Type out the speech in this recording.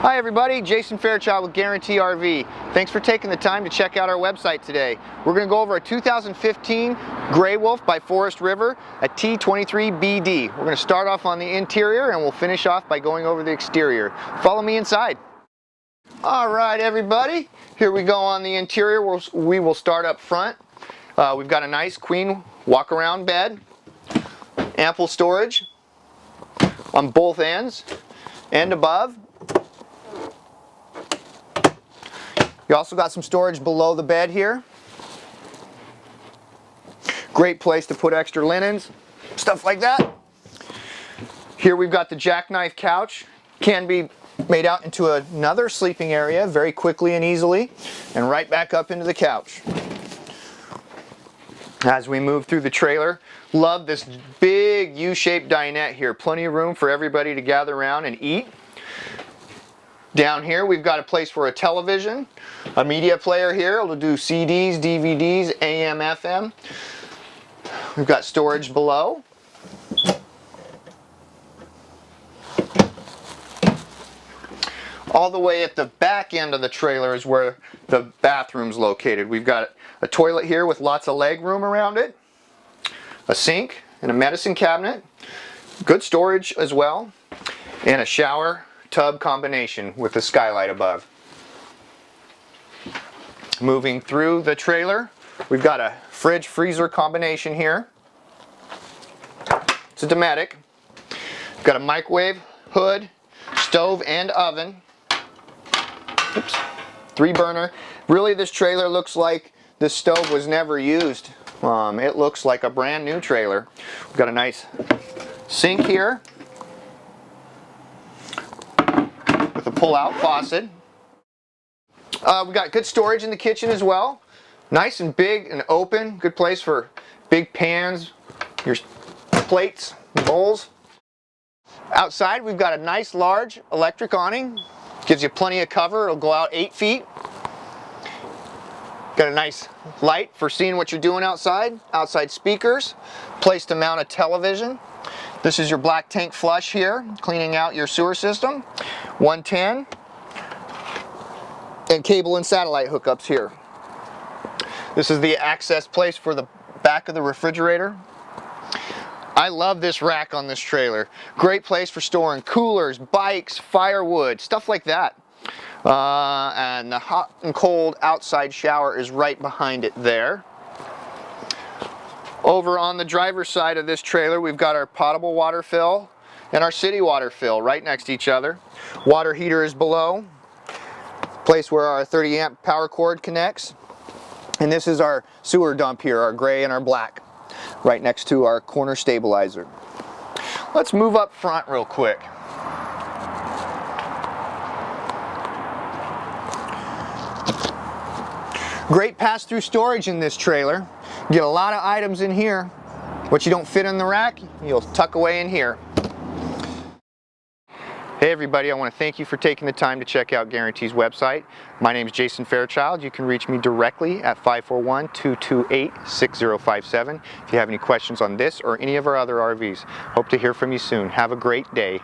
Hi everybody, Jason.Fairchild with Guaranty RV. Thanks for taking the time to check out our website today. We're going to go over a 2015 Gray Wolf by Forest River, a T23 BD. We're going to start off on the interior and we'll finish off by going over the exterior. Follow me inside. Alright everybody, here we go on the interior. We will start up front. We've got a nice queen walk-around bed, ample storage on both ends and above. You also got some storage below the bed here. Great place to put extra linens, stuff like that. Here we've got the jackknife couch. Can be made out into another sleeping area very quickly and easily, and right back up into the couch. As we move through the trailer, love this big U-shaped dinette here. Plenty of room for everybody to gather around and eat. Down here we've got a place for a television, a media player here. It'll do CDs, DVDs, AM, FM. We've got storage below. All the way at the back end of the trailer is where the bathroom's located. We've got a toilet here with lots of leg room around it, a sink and a medicine cabinet, good storage as well, and a shower tub combination with the skylight above. Moving through the trailer, we've got a fridge freezer combination here. It's a Dometic. We've got a microwave, hood, stove and oven. Oops. 3-burner. Really, this trailer looks like this stove was never used. It looks like a brand new trailer. We've got a nice sink here with a pull-out faucet. We've got good storage in the kitchen as well. Nice and big and open. Good place for big pans, your plates, bowls. Outside we've got a nice large electric awning. Gives you plenty of cover. It'll go out 8 feet. Got a nice light for seeing what you're doing outside. Outside speakers. Place to mount a television. This is your black tank flush here, cleaning out your sewer system. 110. And cable and satellite hookups here. This is the access place for the back of the refrigerator. I love this rack on this trailer. Great place for storing coolers, bikes, firewood, stuff like that. And the hot and cold outside shower is right behind it there. Over on the driver's side of this trailer, we've got our potable water fill and our city water fill right next to each other. Water heater is below. Place where our 30 amp power cord connects. And this is our sewer dump here, our gray and our black, right next to our corner stabilizer. Let's move up front real quick. Great pass-through storage in this trailer. You get a lot of items in here. What you don't fit in the rack, you'll tuck away in here. Hey everybody, I want to thank you for taking the time to check out Guaranty's website. My name is Jason.Fairchild. You can reach me directly at 541-228-6057 if you have any questions on this or any of our other RVs. Hope to hear from you soon. Have a great day.